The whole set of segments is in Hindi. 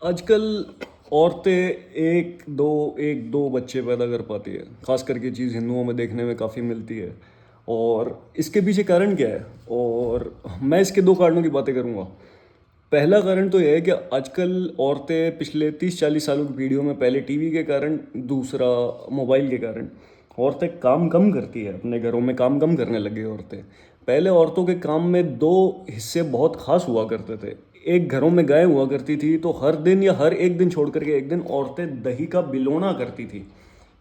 आजकल औरतें एक दो बच्चे पैदा कर पाती है। खास करके चीज़ हिंदुओं में देखने में काफ़ी मिलती है। और इसके पीछे कारण क्या है? और मैं इसके दो कारणों की बातें करूँगा। पहला कारण तो यह है कि आजकल औरतें पिछले 30-40 सालों की पीढ़ियों में पहले टीवी के कारण, दूसरा मोबाइल के कारण औरतें काम कम करती है। अपने घरों में काम कम करने लगी औरतें। पहले औरतों के काम में दो हिस्से बहुत खास हुआ करते थे। एक, घरों में गाय हुआ करती थी तो हर दिन या हर एक दिन छोड़ करके एक दिन औरतें दही का बिलोना करती थी।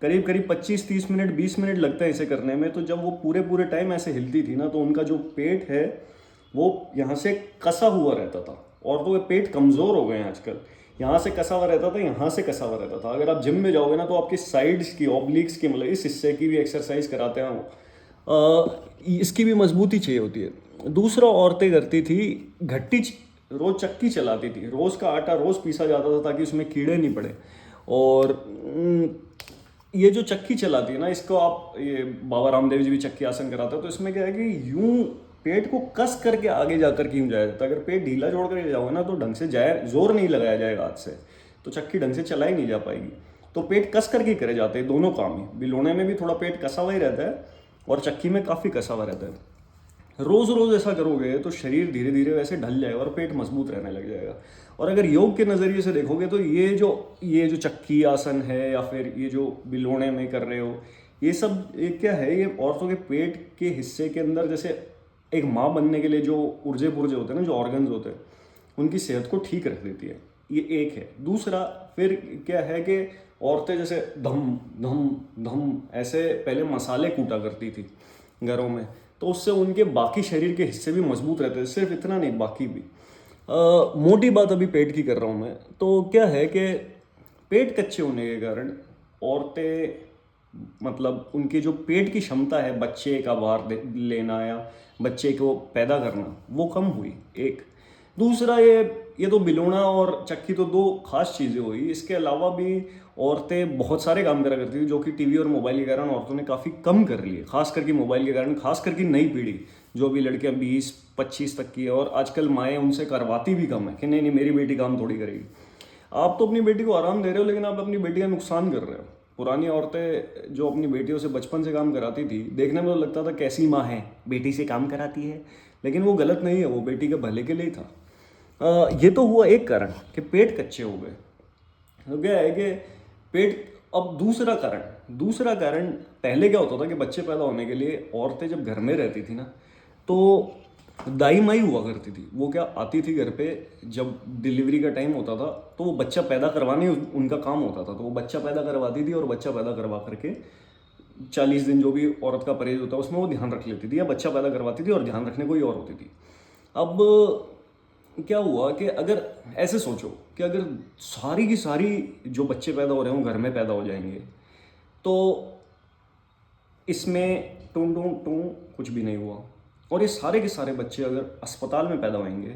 करीब करीब 25-30 मिनट 20 मिनट लगता है इसे करने में। तो जब वो पूरे पूरे टाइम ऐसे हिलती थी ना, तो उनका जो पेट है वो यहाँ से कसा हुआ रहता था। औरतों के पेट कमज़ोर हो गए हैं आजकल। यहाँ से कसा हुआ रहता था, यहाँ से कसा हुआ रहता था। अगर आप जिम में जाओगे ना, तो आपकी साइड्स की, ऑब्लिक्स की, मतलब इस हिस्से की भी एक्सरसाइज कराते हैं वो। इसकी भी मजबूती चाहिए होती है। दूसरा, औरतें करती थी रोज चक्की चलाती थी। रोज का आटा रोज पीसा जाता था ताकि उसमें कीड़े नहीं पड़े। और ये जो चक्की चलाती है ना, इसको आप, ये बाबा रामदेव जी भी चक्की आसन कराते हैं। तो इसमें क्या है कि यूं पेट को कस करके आगे जाकर क्यों जाया जाता है। अगर पेट ढीला जोड़ करके जाओगे ना, तो ढंग से जाए, जोर नहीं लगाया जाएगा हाथ से, तो चक्की ढंग से चलाई नहीं जा पाएगी। तो पेट कस करके करे जाते हैं दोनों काम ही। बिलोने में भी थोड़ा पेट कसा हुआ ही रहता है और चक्की में काफ़ी कसा हुआ रहता है। रोज रोज ऐसा करोगे तो शरीर धीरे धीरे वैसे ढल जाएगा और पेट मजबूत रहने लग जाएगा। और अगर योग के नज़रिए से देखोगे तो ये जो चक्की आसन है या फिर ये जो बिलोणे में कर रहे हो, ये सब एक क्या है, ये औरतों के पेट के हिस्से के अंदर, जैसे एक माँ बनने के लिए जो ऊर्जे पुर्जे होते हैं ना, जो ऑर्गन्स होते हैं, उनकी सेहत को ठीक रख देती है। ये एक है। दूसरा, फिर क्या है कि औरतें जैसे धम धम धम ऐसे पहले मसाले कूटा करती थी घरों में, तो उससे उनके बाकी शरीर के हिस्से भी मजबूत रहते हैं। सिर्फ इतना नहीं, बाकी भी। मोटी बात अभी पेट की कर रहा हूँ मैं। तो क्या है कि पेट कच्चे होने के कारण औरतें, मतलब उनकी जो पेट की क्षमता है बच्चे का लेना या बच्चे को पैदा करना, वो कम हुई। एक। दूसरा, ये तो बिलोना और चक्की तो दो खास चीज़ें हुई। इसके अलावा भी औरतें बहुत सारे काम करा करती थी, जो कि टीवी और मोबाइल के कारण औरतों ने काफ़ी कम कर लिए। खास करके मोबाइल के कारण, खास करके नई पीढ़ी, जो भी लड़कियां 20-25 तक की है, और आजकल माएँ उनसे करवाती भी कम है कि नहीं नहीं मेरी बेटी काम थोड़ी करेगी। आप तो अपनी बेटी को आराम दे रहे हो, लेकिन आप अपनी बेटी का नुकसान कर रहे हो। पुरानी औरतें जो अपनी बेटियों से बचपन से काम कराती थी, देखने में तो लगता था कैसी माँ है, बेटी से काम कराती है। लेकिन वो गलत नहीं है, वो बेटी के भले के लिए ही था। ये तो हुआ एक कारण कि पेट कच्चे हो गए। तो क्या है कि पेट, अब दूसरा कारण पहले क्या होता था कि बच्चे पैदा होने के लिए औरतें जब घर में रहती थी ना, तो दाई माई हुआ करती थी। वो क्या आती थी घर पे, जब डिलीवरी का टाइम होता था तो वो बच्चा पैदा करवाने उनका काम होता था। तो वो बच्चा पैदा करवाती थी और बच्चा पैदा करवा करके 40 दिन जो भी औरत का परहेज होता है उसमें वो ध्यान रख लेती थी, या बच्चा पैदा करवाती थी और ध्यान रखने कोई और होती थी। अब क्या हुआ कि अगर ऐसे सोचो कि अगर सारी की सारी जो बच्चे पैदा हो रहे हों घर में पैदा हो जाएंगे, तो इसमें टूं टूं टूं कुछ भी नहीं हुआ। और ये सारे के सारे बच्चे अगर अस्पताल में पैदा होंगे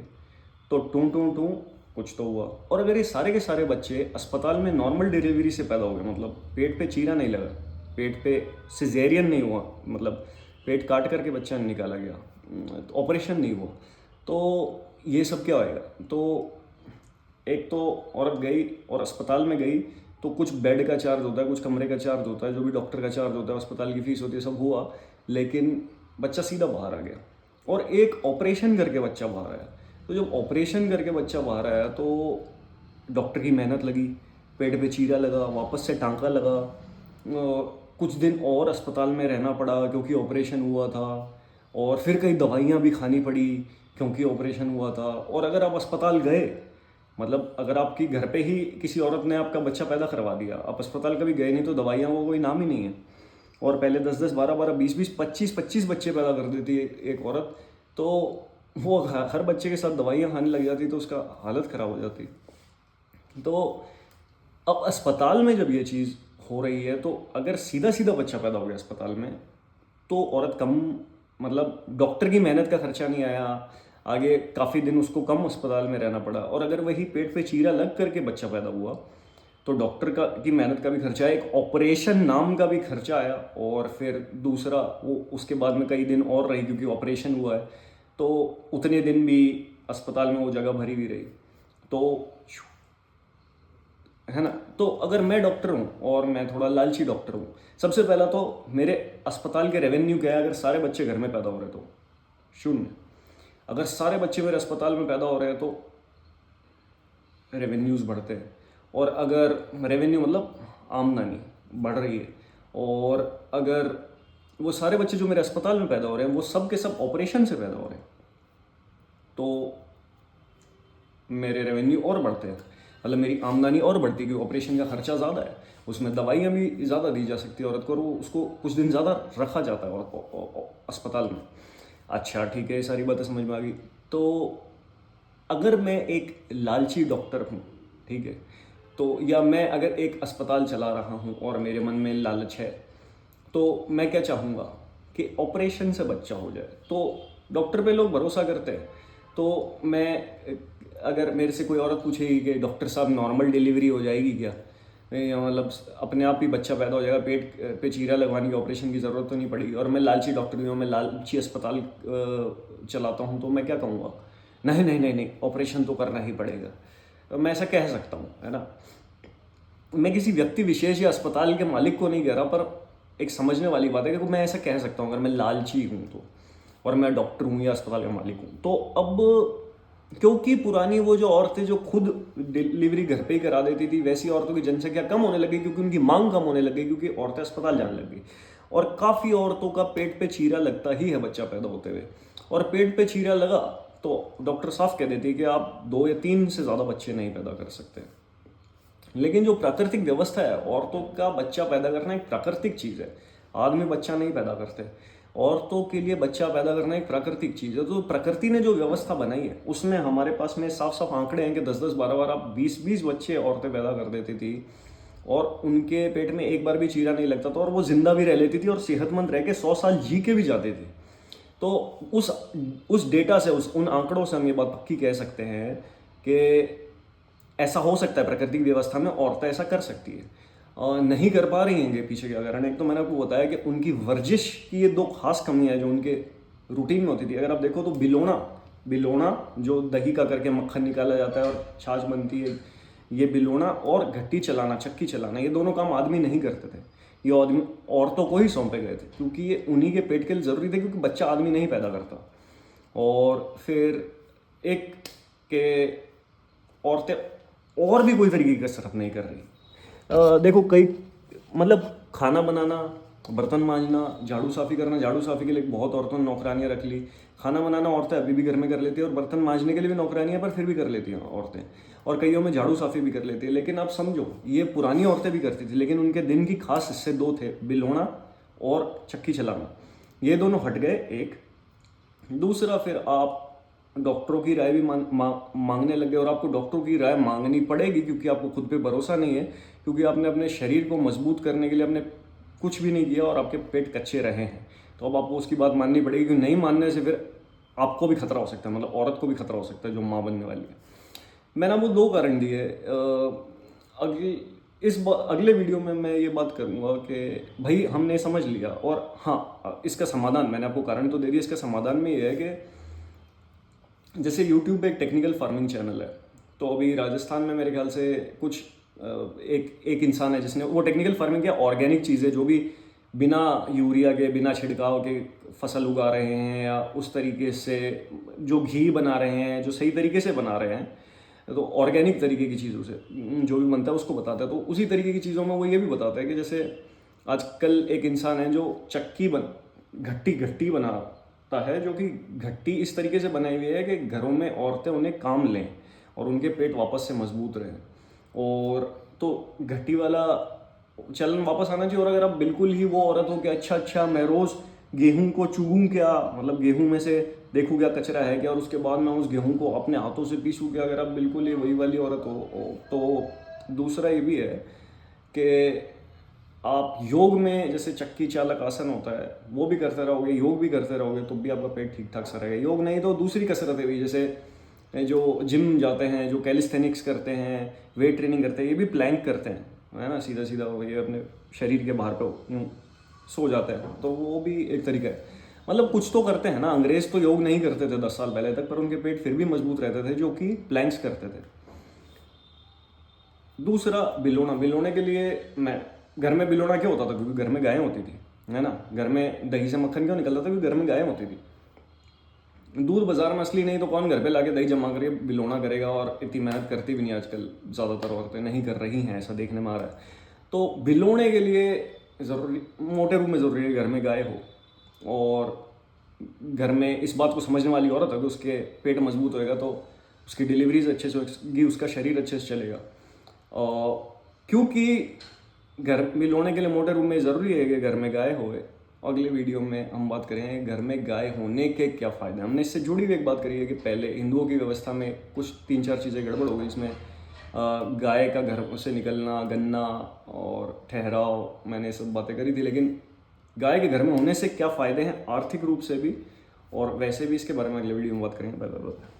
तो टूं टूं टूं कुछ तो हुआ। और अगर ये सारे के सारे बच्चे अस्पताल में नॉर्मल डिलीवरी से पैदा हो गए, मतलब पेट पे चीरा नहीं लगा, पेट पे सिजेरियन नहीं हुआ, मतलब पेट काट करके बच्चा निकाला गया, ऑपरेशन नहीं हुआ, तो ये सब क्या होएगा? तो एक तो औरत गई और अस्पताल में गई, तो कुछ बेड का चार्ज होता है, कुछ कमरे का चार्ज होता है, जो भी डॉक्टर का चार्ज होता है, अस्पताल की फीस होती है, सब हुआ। लेकिन बच्चा सीधा बाहर आ गया। और एक ऑपरेशन करके बच्चा बाहर आया। तो जब ऑपरेशन करके बच्चा बाहर आया तो डॉक्टर की मेहनत लगी, पेट पे चीरा लगा, वापस से टांका लगा, कुछ दिन और अस्पताल में रहना पड़ा क्योंकि ऑपरेशन हुआ था, और फिर कई दवाइयाँ भी खानी पड़ी क्योंकि ऑपरेशन हुआ था। और अगर आप अस्पताल गए, मतलब अगर आपकी घर पे ही किसी औरत ने आपका बच्चा पैदा करवा दिया, आप अस्पताल कभी गए नहीं, तो दवाइयाँ वो कोई नाम ही नहीं है। और पहले 10-10, 12-12, 20-20, 25-25 बच्चे पैदा कर देती है एक औरत, तो वो हर बच्चे के साथ दवाइयाँ खाने लग जाती, तो उसका हालत ख़राब हो जाती। तो अब अस्पताल में जब ये चीज़ हो रही है, तो अगर सीधा सीधा बच्चा पैदा हो गया अस्पताल में, तो औरत कम, मतलब डॉक्टर की मेहनत का खर्चा नहीं आया, आगे काफ़ी दिन उसको कम अस्पताल में रहना पड़ा। और अगर वही पेट पे चीरा लग करके बच्चा पैदा हुआ, तो डॉक्टर की मेहनत का भी खर्चा, एक ऑपरेशन नाम का भी खर्चा आया। और फिर दूसरा, वो उसके बाद में कई दिन और रही क्योंकि ऑपरेशन हुआ है, तो उतने दिन भी अस्पताल में वो जगह भरी हुई रही। तो है ना। तो अगर मैं डॉक्टर हूँ और मैं थोड़ा लालची डॉक्टर हूँ, सबसे पहला तो मेरे अस्पताल के रेवेन्यू क्या है, अगर सारे बच्चे घर में पैदा हो रहे तो शून्य। अगर सारे बच्चे मेरे अस्पताल में पैदा हो रहे हैं तो रेवेन्यूज़ बढ़ते हैं। और अगर रेवेन्यू मतलब आमदनी बढ़ रही है, और अगर वो सारे बच्चे जो मेरे अस्पताल में पैदा हो रहे हैं वो सब के सब ऑपरेशन से पैदा हो रहे हैं, तो मेरे रेवेन्यू और बढ़ते हैं, मतलब मेरी आमदनी और बढ़ती है, क्योंकि ऑपरेशन का खर्चा ज़्यादा है, उसमें दवाइयाँ भी ज़्यादा दी जा सकती है औरत को, और वो उसको कुछ दिन ज़्यादा रखा जाता है अस्पताल में। अच्छा ठीक है, ये सारी बातें समझ में आ गई। तो अगर मैं एक लालची डॉक्टर हूँ, ठीक है, तो या मैं अगर एक अस्पताल चला रहा हूँ और मेरे मन में लालच है, तो मैं क्या चाहूँगा कि ऑपरेशन से बच्चा हो जाए। तो डॉक्टर पे लोग भरोसा करते हैं, तो मैं अगर मेरे से कोई औरत पूछेगी कि डॉक्टर साहब नॉर्मल डिलीवरी हो जाएगी क्या, या मतलब अपने आप ही बच्चा पैदा हो जाएगा, पेट पे चीरा लगवाने की ऑपरेशन की ज़रूरत तो नहीं पड़ेगी, और मैं लालची डॉक्टर भी हूँ, मैं लालची अस्पताल चलाता हूँ, तो मैं क्या कहूँगा, नहीं नहीं नहीं नहीं, ऑपरेशन तो करना ही पड़ेगा। तो मैं ऐसा कह सकता हूँ, है ना। मैं किसी व्यक्ति विशेष या अस्पताल के मालिक को नहीं कह रहा, पर एक समझने वाली बात है कि मैं ऐसा कह सकता हूँ अगर मैं लालची हूँ तो, और मैं डॉक्टर हूँ या अस्पताल का मालिक हूँ तो। अब क्योंकि पुरानी वो जो औरतें जो खुद डिलीवरी घर पे ही करा देती थी, वैसी औरतों की जनसंख्या कम होने लगी, क्योंकि उनकी मांग कम होने लगी, क्योंकि औरतें अस्पताल जाने लगी। और काफ़ी औरतों का पेट पे चीरा लगता ही है बच्चा पैदा होते हुए, और पेट पे चीरा लगा तो डॉक्टर साफ कह देती है कि आप 2 या 3 से ज़्यादा बच्चे नहीं पैदा कर सकते। लेकिन जो प्राकृतिक व्यवस्था है, औरतों का बच्चा पैदा करना एक प्राकृतिक चीज़ है, आदमी बच्चा नहीं पैदा करते, औरतों के लिए बच्चा पैदा करना एक प्राकृतिक चीज़ है। तो प्रकृति ने जो व्यवस्था बनाई है उसमें हमारे पास में साफ साफ आंकड़े हैं कि 10-10, 12-12, 20-20 बच्चे औरतें पैदा कर देती थी, और उनके पेट में एक बार भी चीरा नहीं लगता था, और वो जिंदा भी रह लेती थी और सेहतमंद रह के 100 साल जी के भी जाते थे। तो उस डेटा से, उन आंकड़ों से हम ये बात पक्की कह सकते हैं कि ऐसा हो सकता है, प्राकृतिक व्यवस्था में औरतें ऐसा कर सकती है। नहीं कर पा रही हैं, पीछे क्या कारण है। एक तो मैंने आपको बताया कि उनकी वर्जिश की ये 2 खास कमियां हैं जो उनके रूटीन में होती थी। अगर आप देखो तो बिलोना जो दही का करके मक्खन निकाला जाता है और छाछ बनती है, ये बिलोना, और घट्टी चलाना, चक्की चलाना, ये दोनों काम आदमी नहीं करते थे, ये आदमी औरतों को ही सौंपे गए थे, क्योंकि ये उन्हीं के पेट के लिए ज़रूरी थे, क्योंकि बच्चा आदमी नहीं पैदा करता। और फिर एक के औरतें और भी कोई तरीके की कसरत नहीं कर रही। देखो कई, मतलब खाना बनाना, बर्तन मांजना, झाड़ू साफ़ी करना, झाड़ू साफ़ी के लिए बहुत औरतों ने नौकरानियाँ रख ली। खाना बनाना औरतें अभी भी घर में कर लेती हैं, और बर्तन मांजने के लिए भी नौकरानियाँ, पर फिर भी कर लेती हैं औरतें, और कईयों में झाड़ू साफ़ी भी कर लेती है। लेकिन आप समझो, ये पुरानी औरतें भी करती थी, लेकिन उनके दिन की खास हिस्से 2 थे, बिलोना और चक्की चलाना। ये दोनों हट गए, एक। दूसरा, फिर आप डॉक्टरों की राय भी मांगने लगे, और आपको डॉक्टरों की राय मांगनी पड़ेगी, क्योंकि आपको खुद पे भरोसा नहीं है, क्योंकि आपने अपने शरीर को मजबूत करने के लिए आपने कुछ भी नहीं किया और आपके पेट कच्चे रहे हैं। तो अब आपको उसकी बात माननी पड़ेगी, क्योंकि नहीं मानने से फिर आपको भी खतरा हो सकता है, मतलब औरत को भी खतरा हो सकता है जो माँ बनने वाली है। मैंने आपको 2 कारण दिए। अगले वीडियो में मैं ये बात करूँगा कि भाई हमने समझ लिया, और हाँ, इसका समाधान मैंने आपको कारण तो दे दिया, इसका समाधान में ये है कि जैसे यूट्यूब पे एक टेक्निकल फार्मिंग चैनल है, तो अभी राजस्थान में मेरे ख्याल से कुछ एक इंसान है जिसने वो टेक्निकल फार्मिंग क्या, ऑर्गेनिक चीज़ें जो भी बिना यूरिया के, बिना छिड़काव के फसल उगा रहे हैं, या उस तरीके से जो घी बना रहे हैं, जो सही तरीके से बना रहे हैं, तो ऑर्गेनिक तरीके की चीज़ों से जो भी बनता है उसको बताता है। तो उसी तरीके की चीज़ों में वो ये भी बताता है कि जैसे आजकल एक इंसान है जो घट्टी बनाता है, जो कि घट्टी इस तरीके से बनाई हुई है कि घरों में औरतें उन्हें काम लें और उनके पेट वापस से मजबूत रहें। और तो घट्टी वाला चलन वापस आना चाहिए। और अगर आप बिल्कुल ही वो औरत हो कि अच्छा मैं रोज़ गेहूं को चुगूं क्या, मतलब गेहूं में से देखूं क्या कचरा है क्या, और उसके बाद मैं उस गेहूं को अपने हाथों से पीसूं क्या, अगर आप बिल्कुल ही वही वाली औरत हो तो दूसरा ये भी है कि आप योग में जैसे चक्की चालक आसन होता है वो भी करते रहोगे, योग भी करते रहोगे, तो भी आपका पेट ठीक ठाक सा रहेगा। योग नहीं तो दूसरी कसरतें भी, जैसे जो जिम जाते हैं, जो कैलिस्थेनिक्स करते हैं, वेट ट्रेनिंग करते हैं, ये भी प्लैंक करते हैं, है ना, सीधा सीधा ये अपने शरीर के बाहर पे यूँ सो जाते हैं, तो वो भी एक तरीका है। मतलब कुछ तो करते हैं ना। अंग्रेज तो योग नहीं करते थे 10 साल पहले तक, पर उनके पेट फिर भी मजबूत रहते थे, जो कि प्लैंक्स करते थे। दूसरा बिलोना, बिलोने के लिए मैं घर में बिलोना क्यों होता था, क्योंकि घर में गायें होती थी, है ना। घर में दही से मक्खन क्यों निकलता था, क्योंकि घर में गायें होती थी। दूध बाजार में असली नहीं तो कौन घर पे लाके दही जमा करके बिलोना करेगा, और इतनी मेहनत करती भी नहीं आजकल, ज़्यादातर औरतें नहीं कर रही हैं, ऐसा देखने में आ रहा है। तो बिलोने के लिए ज़रूरी, मोटे रूप में ज़रूरी है घर में गाय हो, और घर में इस बात को समझने वाली औरत है कि उसके पेट मजबूत होएगा तो उसकी डिलीवरीज अच्छे से होगी, उसका शरीर अच्छे से चलेगा। क्योंकि घर बिलोने के लिए मोटे रूप में ज़रूरी है कि घर में गाय होए। अगले वीडियो में हम बात करेंगे घर में गाय होने के क्या फ़ायदे। हमने इससे जुड़ी हुई एक बात करी है कि पहले हिंदुओं की व्यवस्था में कुछ 3-4 चीज़ें गड़बड़ हो गई इसमें। गाय का घर से निकलना, गन्ना और ठहराव, मैंने सब बातें करी थी। लेकिन गाय के घर में होने से क्या फ़ायदे हैं आर्थिक रूप से भी और वैसे भी, इसके बारे में अगले वीडियो में बात करेंगे। Bye bye.